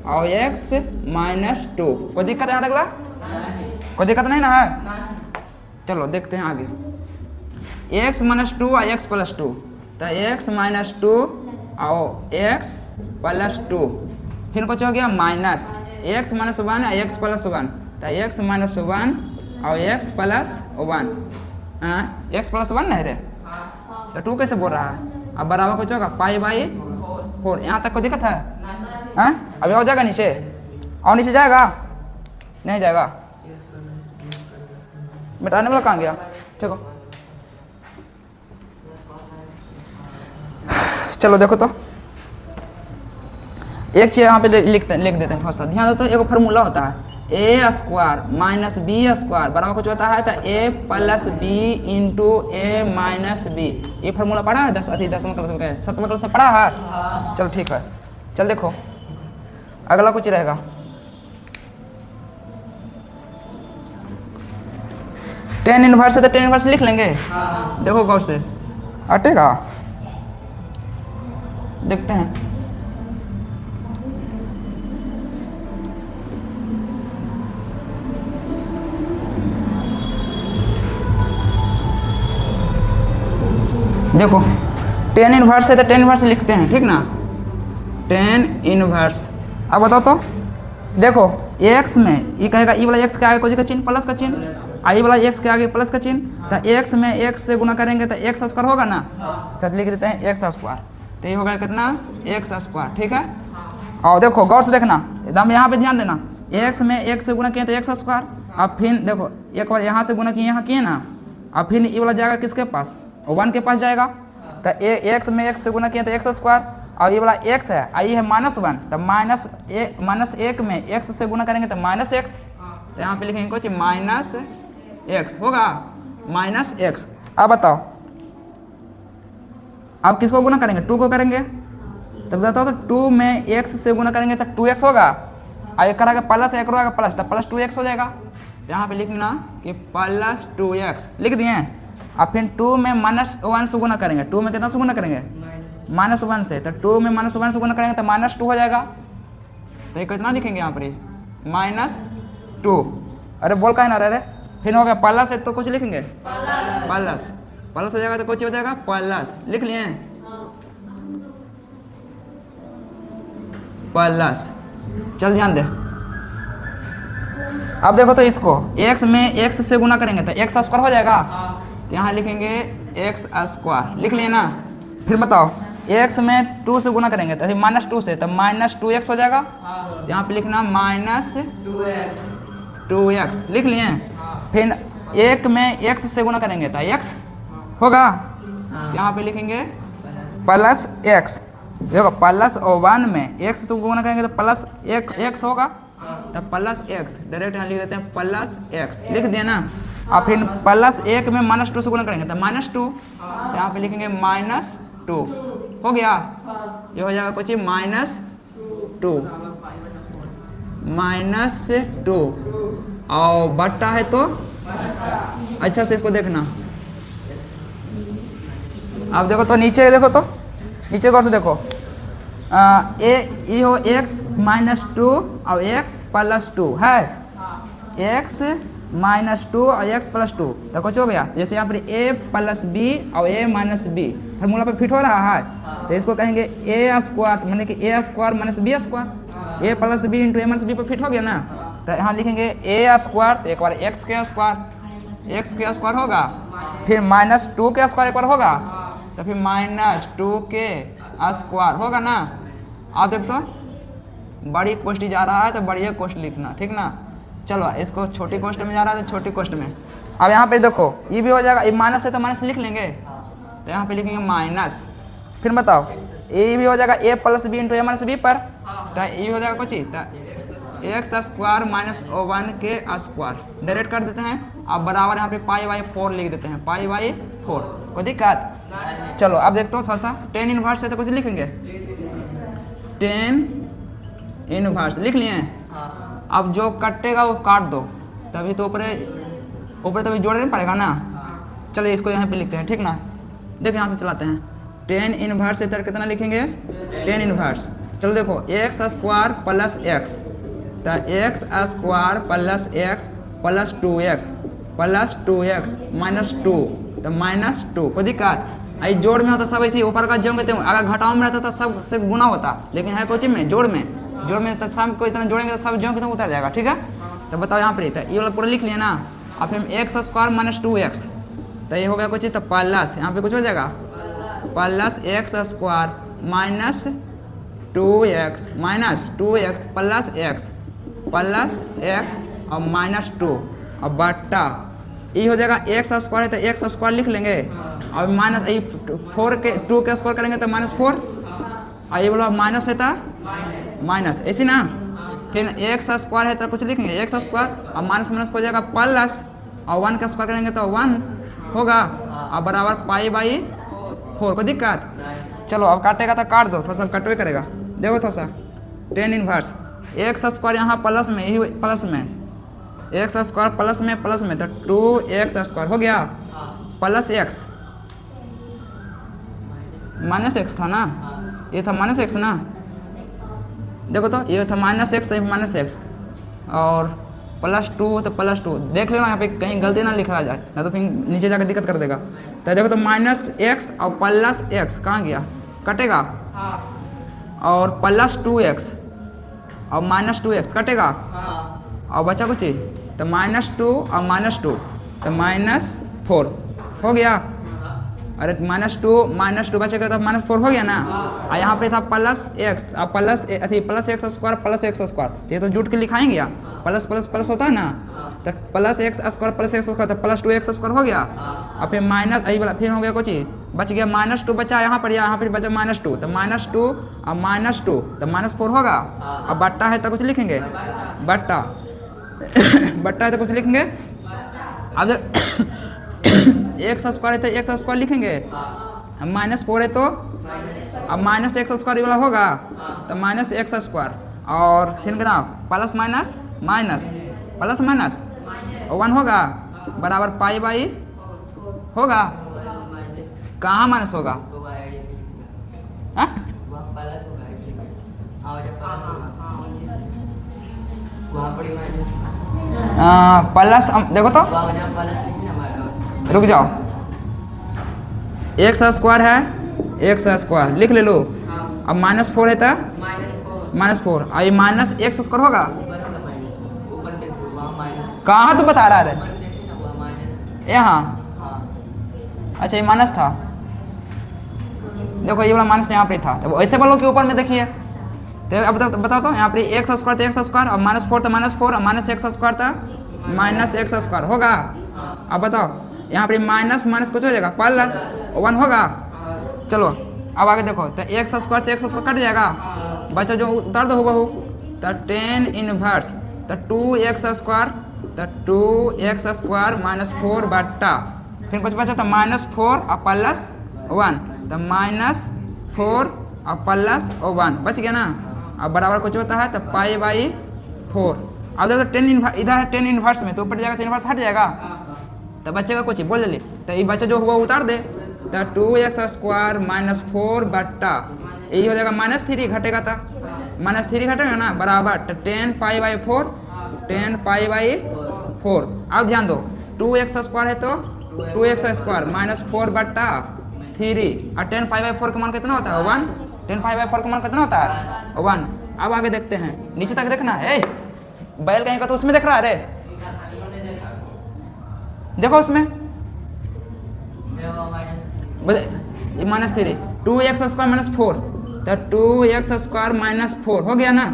और x माइनस 2, कोई दिक्कत है अगला, कोई दिक्कत नहीं ना है। चलो देखते हैं आगे, x माइनस 2 और x प्लस 2, तो x माइनस 2 और x प्लस 2, फिर कुछ हो गया माइनस x माइनस 1 और x प्लस 1, तो x माइनस 1 और x प्लस 1, x प्लस 1 नहीं रे, तो 2 कैसे बोल रहा है। अब बराबर कुछ होगा π/4, यहाँ तक कोई दिक्कत है, अभी हो जाएगा नीचे, और नीचे जाएगा नहीं जाएगा, मिटाने वाला कहाँ गया, ठीक हो। चलो देखो तो एक चीज यहाँ पे लिख देते हैं, थोड़ा सा ध्यान दो। तो एक फार्मूला होता है a square minus b square बराबर कुछ होता है, तो a plus b into a minus b, ये फार्मूला पढ़ा है 10वीं क्लास 7वीं क्लास से पढ़ा है। चल ठीक है, चल देखो अगला कुछ रहेगा, tan इनवर्स है तो tan इनवर्स लिख लेंगे, देखो गौर से हटेगा, देखते हैं। देखो tan इनवर्स है तो tan इनवर्स लिखते हैं, ठीक ना, tan इनवर्स। अब बताओ तो देखो x में ये कहेगा ई वाला x के आगे कुछ का चिन्ह प्लस का चिन्ह, आई वाला x के आगे प्लस का चिन्ह, तो x में x से गुना करेंगे तो x स्क्वायर होगा ना, तो लिख देते हैं x स्क्वायर, तो ये होगा कितना x स्क्वायर, ठीक है। और देखो गौर से देखना, एकदम यहाँ पे ध्यान देना, x में x से गुना किए तो x स्क्वायर, अब फिर देखो एक बार यहाँ से गुना किए यहाँ किए ना, अब फिर ये वाला जाएगा किसके पास, 1 के पास जाएगा, तो x में x से गुना किए तो x स्क्वायर, और ये वाला x है, आई है -1, तो -1 में x से गुना करेंगे तो -x, तो यहाँ पे लिखेंगे कुछ -x होगा, -x। अब बताओ अब किसको गुना करेंगे, 2 को करेंगे, तब बताओ तो 2 में x से गुना करेंगे तो 2x होगा, और एक करेगा प्लस, एक रहेगा प्लस, तो प्लस 2x हो जाएगा। तो यहाँ पे लिखना कि प्लस 2x लिख दिए। अब फिर 2 में -1 से गुना करेंगे, 2 में कितना से गुना करेंगे -1 से, तो 2 में -1 से गुना करेंगे तो -2 हो जाएगा, तो ये कितना लिखेंगे यहाँ पर -2, अरे बोल का है ना अरे, फिर हो गया प्लस है तो कुछ लिखेंगे प्लस, प्लस हो जाएगा तो कुछ हो जाएगा प्लस, लिख लिए। प्लस, चल ध्यान दे। अब देखो तो इसको x में x से गुना करेंगे तो x स्क्वायर हो जाएगा। तो यहाँ लिखेंगे x स्क्वायर, लिख लिए ना। फिर बताओ x में 2 से गुना करेंगे तो -2 से, तो -2x हो जाएगा। तो यहाँ पे लिखना -2x, लिख लिए। फिर 1 में x से गुना करेंगे तो x होगा। यहाँ पे लिखेंगे +x, देखो प्लस और 1 में x से गुना करेंगे तो प्लस x होगा, तो +x डायरेक्ट यहाँ लिख देते हैं +x, लिख दिया ना। और फिर +1 में -2 से गुना करेंगे तो -2, तो यहाँ पे लिखेंगे -2 हो गया। ये हो जाएगा कुछ -2 और बट्टा है तो अच्छा से इसको देखना। अब देखो तो नीचे देखो, तो नीचे गौर से देखो, ये हो x -2 और x +2 है, x -2 और x +2, तो कुछ हो गया। जैसे यहाँ पर a + b और a - b फार्मूला पे फिट हो रहा है, तो इसको कहेंगे a स्क्वायर, माने कि a square - b square, a + b × a - b पे फिट हो गया ना। तो यहाँ लिखेंगे a स्क्वायर, तो एक बार x के स्क्वायर होगा, फिर -2 के स्क्वायर एक बार होगा, तो फिर -2 के स्क्वायर होगा ना। आप देख तो बड़ी कोष्टी जा रहा है तो बड़ी कोष्ट लिखना, ठीक ना। चलो इसको छोटी कोष्ट में जा रहा है तो छोटी कोष्ट में। अब यहाँ पे देखो ये भी हो जाएगा, ये माइनस है तो माइनस लिख लेंगे, तो यहाँ पे लिखेंगे माइनस। फिर बताओ ये भी हो जाएगा a + b × a - b पर, तो ये हो जाएगा कुछ ही, तो x स्क्वायर -1 के स्क्वायर डायरेक्ट कर देते हैं। अब बराबर यहाँ पे π/4 लिख देते हैं, π/4, कोई दिक्कत। चलो अब देखते हो थोड़ा सा, tan इनवर्स है तो कुछ लिखेंगे, tan इनवर्स लिख लिए। अब जो कटेगा वो काट दो, तभी तो ऊपर तभी जोड़ना पड़ेगा ना। चलिए इसको यहाँ पे लिखते हैं, ठीक ना। देखो यहाँ से चलाते हैं, tan इनवर्स इधर कितना लिखेंगे, tan इनवर्स। चलो देखो x स्क्वायर + x, तो x स्क्वायर + x + 2x -2, तो -2, कोई दिक्कत। आई जोड़ में होता सब ऐसे ऊपर का जम कहते हैं, अगर घटाओ में रहता तो सब से गुना होता, लेकिन है कोचिंग में जोड़ में तो सब को इतना जोड़ेंगे तो सब जम कितना उतर जाएगा, ठीक है। तो बताओ यहाँ पर, तो ये वाला पूरा लिख लिया ना। और फिर x स्क्वायर - 2x, तो ये हो गया कुछ, तो प्लस यहाँ पे कुछ हो जाएगा +x स्क्वायर -2x + x और -2 और बट्टा ये हो जाएगा x स्क्वायर है तो x स्क्वायर लिख लेंगे, और -4 के 2 के स्क्वायर करेंगे तो -4, और ये बोला माइनस है तो माइनस, ऐसी ना। फिर x स्क्वायर है तो कुछ लिखेंगे x स्क्वायर, और माइनस हो जाएगा प्लस, और 1 का स्क्वायर करेंगे तो 1 होगा, और बराबर π/4, कोई दिक्कत। चलो अब काटेगा तो काट दो, थोड़ा सा कटवे करेगा। देखो थोड़ा सा tan इनवर्स x स्क्वायर यहाँ प्लस में, यही प्लस में x स्क्वायर प्लस में तो 2x स्क्वायर हो गया, प्लस x -x था ना, ये था -x ना। देखो तो ये था -x तो -x, और +2 तो +2, देख लेना यहाँ पे कहीं गलती ना लिखा जाए, ना तो फिर नीचे जाकर दिक्कत कर देगा। तो देखो तो -x और +x कहाँ गया, कटेगा, और +2x और -2x कटेगा, और बचा कुछ ही, तो -2 और -2 तो -4 हो गया। अरे -2 बचेगा तो -4 हो गया ना। और यहाँ पे था +x और +x स्क्वायर +x स्क्वायर, ये तो जुट के लिखाएंगे या प्लस होता है ना, तो +x स्क्वायर +x स्क्वायर तो +2x स्क्वायर हो गया। और फिर माइनस यही वाला फिर हो गया कुछ ही, बच गया -2 बचा यहाँ पर, यहाँ फिर बचा -2, तो -2 और -2 तो -4 होगा। और बट्टा है तो कुछ लिखेंगे, बट्टा है तो कुछ लिखेंगे। अब x स्क्वायर है तो x स्क्वायर लिखेंगे, -4 है तो अब -x स्क्वायर वाला होगा, तो -x स्क्वायर, और फिर कितना प्लस माइनस प्लस माइनस 1 होगा, बराबर π/, होगा, कहाँ माइनस होगा, प्लस। देखो तो रुक जाओ, x स्क्वायर है, x स्क्वायर लिख ले लो, अब -4 है तो -4 और ये माइनस एक्स स्क्वायर होगा। कहाँ तो बता रहा है यहाँ। अच्छा ये माइनस था, देखो ये वाला माइनस यहाँ पे था, तो ऐसे बोलो कि ऊपर में देखिए। तो अब बताओ तो यहाँ पे एक्स स्क्वायर तो एक्स स्क्वायर और -4 तो -4 और माइनस एक्स स्क्वायर था माइनस एक्स स्क्वायर होगा। अब बताओ यहाँ पे माइनस माइनस कुछ हो जाएगा प्लस 1 होगा। चलो अब आगे देखो, तो एक्स स्क्वायर से एक्स स्क्वायर कट जाएगा, बच्चा जो उतार दो होगा हो, तो 10 इनवर्स तो 2x स्क्वायर तो 2x स्क्वायर -4 बट्टा फिर कुछ बचा तो -4 और +1 तो -4 और +1 बच गया ना। अब बराबर कुछ होता है तो π/4। अब देखो 10 इधर है 10 इनवर्स में तो ऊपर जाएगा तो इनवर्स हट जाएगा, तो बच्चे कुछ ही बोल ले, तो ये बच्चा जो हुआ उतार दे, तो 2x स्क्वायर -4 बट्टा यही हो जाएगा -3 घटेगा तो -3 घटेगा ना बराबर तो 10π/4 10π/4। अब ध्यान दो 2x स्क्वायर है तो 2x स्क्वायर -4 बट्टा 3 और 10π/4 का मान कितना होता है 1। 10π/4 का मान कितना होता है 1। अब आगे देखते हैं, नीचे तक देखना है, बैल कहीं का तो उसमें देख रहा है रे, देखो उसमें -3 2x स्क्वायर -4 तो 2x स्क्वायर -4 हो गया ना।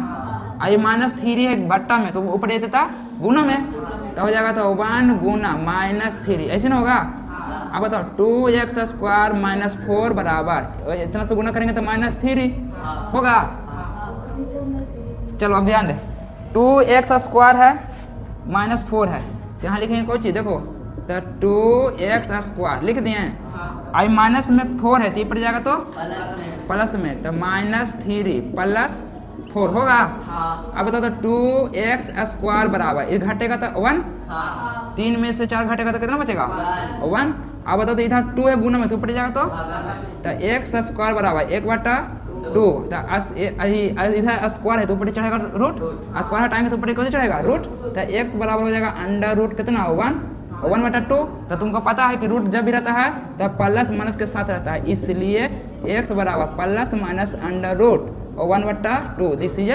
और ये -3 है बट्टा में तो ऊपर ये देता गुना में तो हो जाएगा तो 1 गुना -3 ऐसे ना होगा। अब बताओ 2x स्क्वायर -4 बराबर इतना से गुना करेंगे तो -3 होगा। चलो अब ध्यान दे 2x स्क्वायर है -4 है तो यहाँ लिखेंगे कोई चीज़ देखो तो 2x स्क्वायर लिख दिए हैं, आई माइनस में 4 है तो ये पड़ जाएगा तो प्लस में तो -3 + 4 होगा। अब बताओ तो 2x स्क्वायर बराबर ये घटेगा तो 1 3 में से 4 घटेगा तो कितना बचेगा 1। अब बताओ तो इधर 2 है गुना में तो पड़ जाएगा तो x स्क्वायर बराबर 1/2 तो इधर स्क्वायर है तो ऊपर चढ़ेगा रूट, स्क्वायर हटाएंगे तो ऊपर कैसे चढ़ेगा रूट, तो x बराबर हो जाएगा अंडर रूट कितना 1/2। तो तुमको पता है कि रूट जब भी रहता है तो प्लस माइनस के साथ रहता है, इसलिए x बराबर +- अंडर रूट 1/2 दिस इज